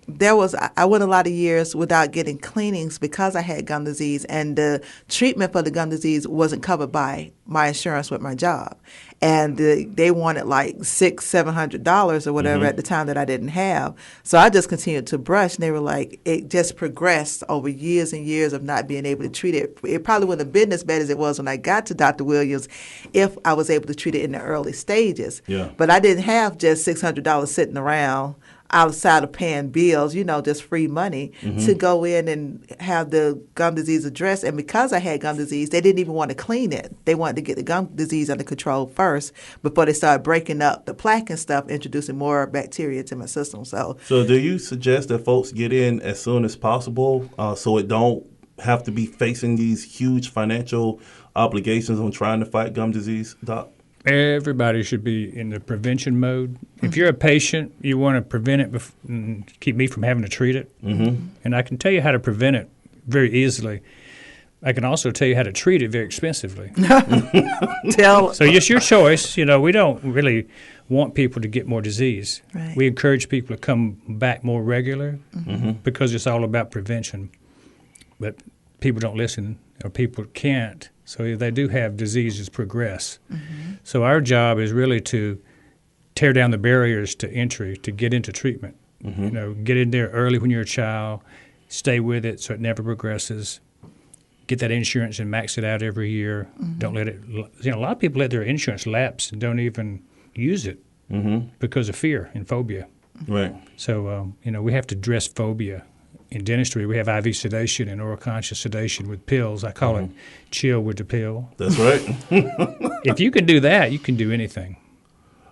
went a lot of years without getting cleanings because I had gum disease, and the treatment for the gum disease wasn't covered by my insurance with my job. And they wanted like $600-700 or whatever at the time that I didn't have. So I just continued to brush, and they were like, it just progressed over years and years of not being able to treat it. It probably wouldn't have been as bad as it was when I got to Dr. Williams if I was able to treat it in the early stages. Yeah. But I didn't have just $600 sitting around outside of paying bills, just free money to go in and have the gum disease addressed. And because I had gum disease, they didn't even want to clean it. They wanted to get the gum disease under control first before they started breaking up the plaque and stuff, introducing more bacteria to my system. So do you suggest that folks get in as soon as possible so it don't have to be facing these huge financial obligations on trying to fight gum disease, Doc? Everybody should be in the prevention mode. If you're a patient, you want to prevent it and keep me from having to treat it. And I can tell you how to prevent it very easily. I can also tell you how to treat it very expensively. So it's your choice. We don't really want people to get more disease. Right. We encourage people to come back more regular because it's all about prevention. But people don't listen, or people can't. So if they do have diseases progress. So our job is really to tear down the barriers to entry, to get into treatment. Get in there early when you're a child, stay with it so it never progresses. Get that insurance and max it out every year. Don't let it. A lot of people let their insurance lapse and don't even use it because of fear and phobia. Right. So we have to address phobia. In dentistry, we have IV sedation and oral conscious sedation with pills. I call it chill with the pill. That's right. If you can do that, you can do anything.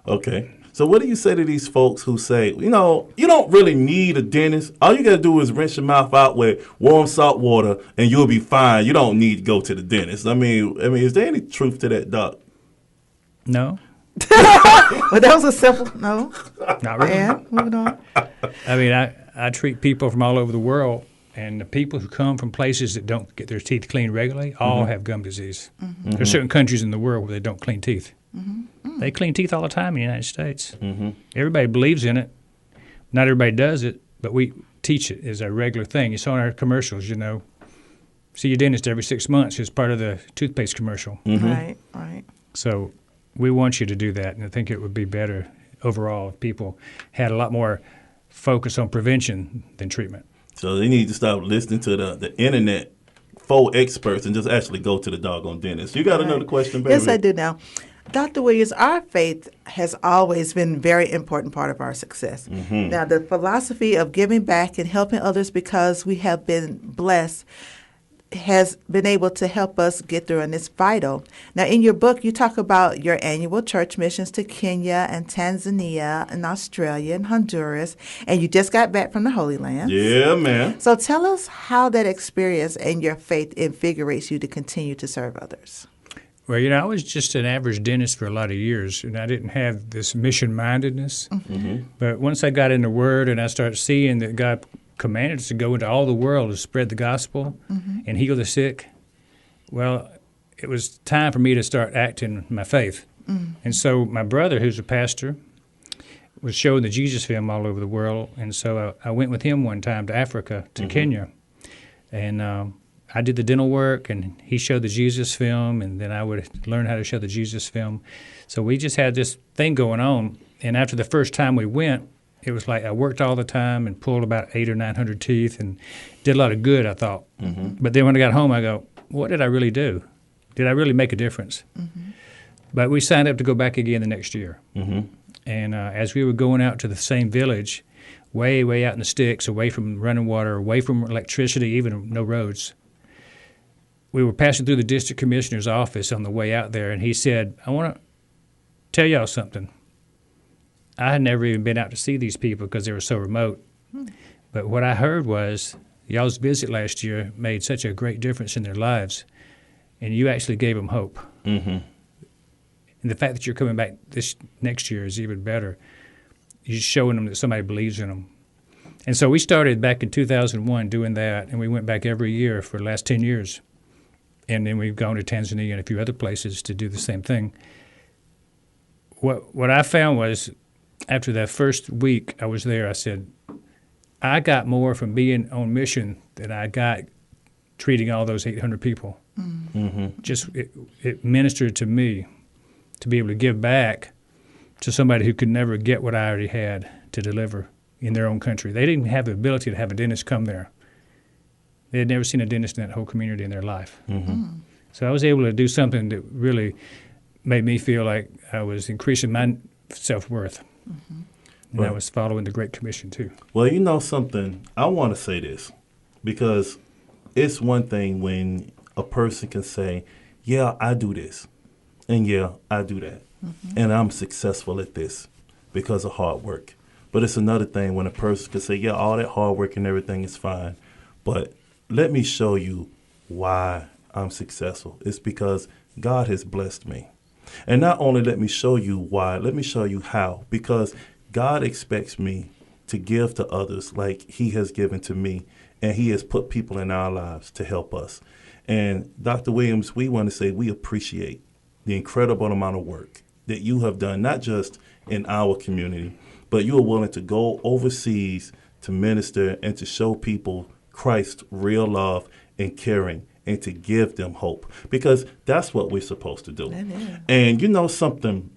Okay. So what do you say to these folks who say, you don't really need a dentist. All you got to do is rinse your mouth out with warm salt water and you'll be fine. You don't need to go to the dentist. I mean, is there any truth to that, Doc? No. Well, that was a simple no. Not really. And moving on. I mean, I treat people from all over the world, and the people who come from places that don't get their teeth cleaned regularly all have gum disease. There are certain countries in the world where they don't clean teeth. They clean teeth all the time in the United States. Everybody believes in it. Not everybody does it, but we teach it as a regular thing. You saw in our commercials, see your dentist every 6 months as part of the toothpaste commercial. Right. So we want you to do that, and I think it would be better overall if people had a lot more focus on prevention than treatment. So they need to stop listening to the internet faux experts and just actually go to the doggone dentist. You got another question, baby? Yes, I do now. Dr. Williams, our faith has always been a very important part of our success. Now, the philosophy of giving back and helping others because we have been blessed, has been able to help us get through, and it's vital. Now, in your book, you talk about your annual church missions to Kenya and Tanzania and Australia and Honduras, and you just got back from the Holy Land. Yeah, man. So tell us how that experience and your faith invigorates you to continue to serve others. Well, I was just an average dentist for a lot of years, and I didn't have this mission-mindedness. Mm-hmm. But once I got in the Word and I started seeing that God commanded us to go into all the world to spread the gospel and heal the sick, well, it was time for me to start acting my faith. And so my brother, who's a pastor, was showing the Jesus film all over the world, and so I went with him one time to Africa, to Kenya, and I did the dental work, and he showed the Jesus film, and then I would learn how to show the Jesus film. So we just had this thing going on, and after the first time we went, it was like I worked all the time and pulled about 800 or 900 teeth and did a lot of good, I thought. But then when I got home, I go, what did I really do? Did I really make a difference? But we signed up to go back again the next year. And as we were going out to the same village, way, way out in the sticks, away from running water, away from electricity, even no roads, we were passing through the district commissioner's office on the way out there, and he said, I want to tell y'all something. I had never even been out to see these people because they were so remote. But what I heard was y'all's visit last year made such a great difference in their lives, and you actually gave them hope. And the fact that you're coming back this next year is even better. You're showing them that somebody believes in them. And so we started back in 2001 doing that, and we went back every year for the last 10 years. And then we've gone to Tanzania and a few other places to do the same thing. What I found was, after that first week I was there, I said, I got more from being on mission than I got treating all those 800 people. Just it ministered to me to be able to give back to somebody who could never get what I already had to deliver in their own country. They didn't have the ability to have a dentist come there. They had never seen a dentist in that whole community in their life. So I was able to do something that really made me feel like I was increasing my self-worth. And I was following the Great Commission, too. Well, you know something? I want to say this because it's one thing when a person can say, yeah, I do this, and yeah, I do that, and I'm successful at this because of hard work. But it's another thing when a person can say, yeah, all that hard work and everything is fine, but let me show you why I'm successful. It's because God has blessed me. And not only let me show you why, let me show you how. Because God expects me to give to others like he has given to me. And he has put people in our lives to help us. And Dr. Williams, we want to say we appreciate the incredible amount of work that you have done, not just in our community, but you are willing to go overseas to minister and to show people Christ's real love and caring, and to give them hope, because that's what we're supposed to do. Amen. And you know something,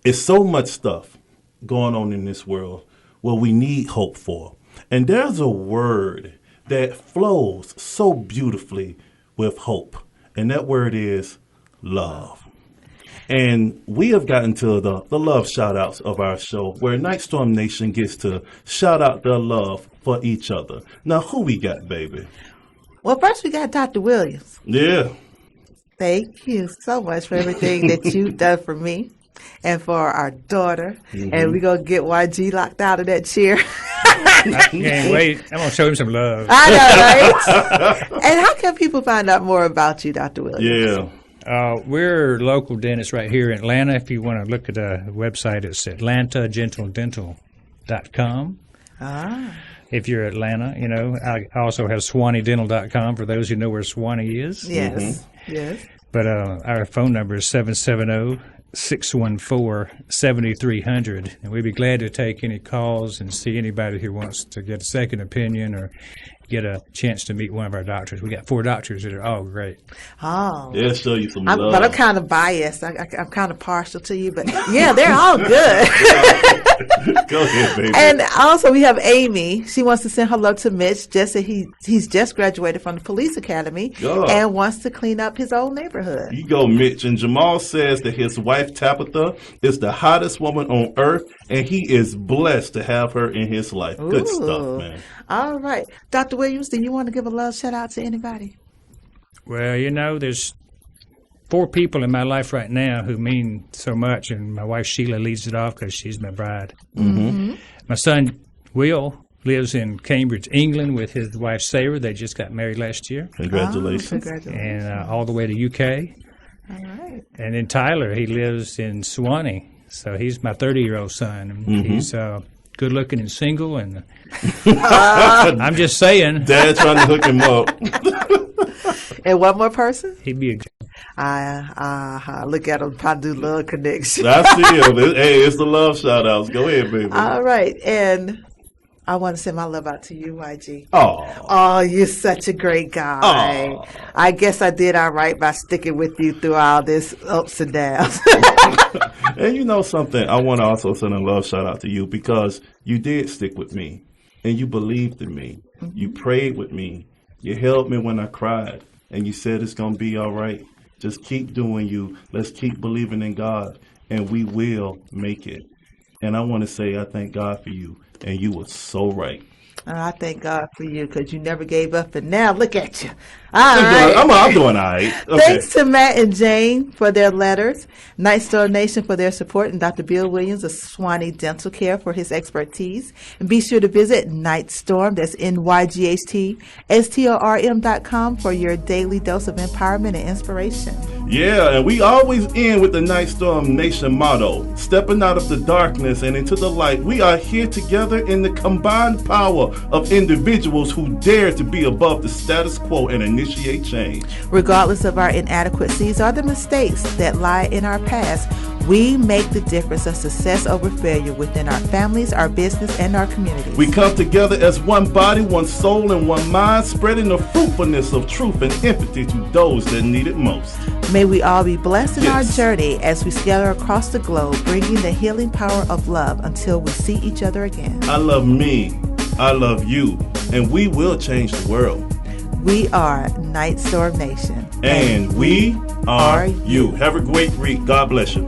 it's so much stuff going on in this world where we need hope for. And there's a word that flows so beautifully with hope, and that word is love. And we have gotten to the love shout-outs of our show, where Nightstorm Nation gets to shout out their love for each other. Now, who we got, baby? Well, first we got Dr. Williams. Yeah. Thank you so much for everything that you've done for me and for our daughter. And we're going to get YG locked out of that chair. I can't wait. I'm going to show him some love. I know, right? And how can people find out more about you, Dr. Williams? Yeah. We're local dentists right here in Atlanta. If you want to look at the website, it's AtlantaGentleDental.com. If you're Atlanta, I also have SwaneeDental.com for those who know where Swanee is. Yes, yes. But our phone number is 770-614-7300, and we'd be glad to take any calls and see anybody who wants to get a second opinion or get a chance to meet one of our doctors. We got 4 doctors that are all great. Oh. They'll show you some love. But I'm kind of biased. I'm kind of partial to you, but yeah, they're all good. Go ahead, baby. And also we have Amy. She wants to send hello to Mitch. Just that he's just graduated from the police academy and wants to clean up his old neighborhood. You go, Mitch. And Jamal says that his wife Tabitha is the hottest woman on earth, and he is blessed to have her in his life. Good stuff, man. All right. Dr. Williams, do you want to give a love shout out to anybody? Well, there's 4 people in my life right now who mean so much, and my wife Sheila leads it off because she's my bride. Mm-hmm. My son Will lives in Cambridge, England, with his wife Sarah. They just got married last year. Congratulations. And all the way to UK. All right. And then Tyler, he lives in Suwanee, so he's my 30-year-old son. And he's good-looking and single, and I'm just saying. Dad trying to hook him up. And one more person? He'd be a look at him, probably do love connection. I see him. Hey, it's the love shout-outs. Go ahead, baby. All right, and I want to send my love out to you, YG. Oh, you're such a great guy. Aw. I guess I did all right by sticking with you through all this ups and downs. And you know something? I want to also send a love shout-out to you because you did stick with me, and you believed in me. Mm-hmm. You prayed with me. You held me when I cried, and you said it's going to be all right. Just keep doing you. Let's keep believing in God, and we will make it. And I want to say I thank God for you, and you were so right. I thank God for you because you never gave up, and now look at you. I'm doing all right. Okay. Thanks to Matt and Jane for their letters, Nyghtstorm Nation for their support, and Dr. Bill Williams of Swanee Dental Care for his expertise. And be sure to visit Nyghtstorm, that's NYGHTSTORM.com for your daily dose of empowerment and inspiration. Yeah, and we always end with the Nyghtstorm Nation motto, stepping out of the darkness and into the light. We are here together in the combined power of individuals who dare to be above the status quo and initiate change. Regardless of our inadequacies or the mistakes that lie in our past, we make the difference of success over failure within our families, our business, and our communities. We come together as one body, one soul, and one mind, spreading the fruitfulness of truth and empathy to those that need it most. May we all be blessed in our journey as we scatter across the globe, bringing the healing power of love until we see each other again. I love me. I love you. And we will change the world. We are Nyghtstorm Nation. And we are you. Have a great week. God bless you.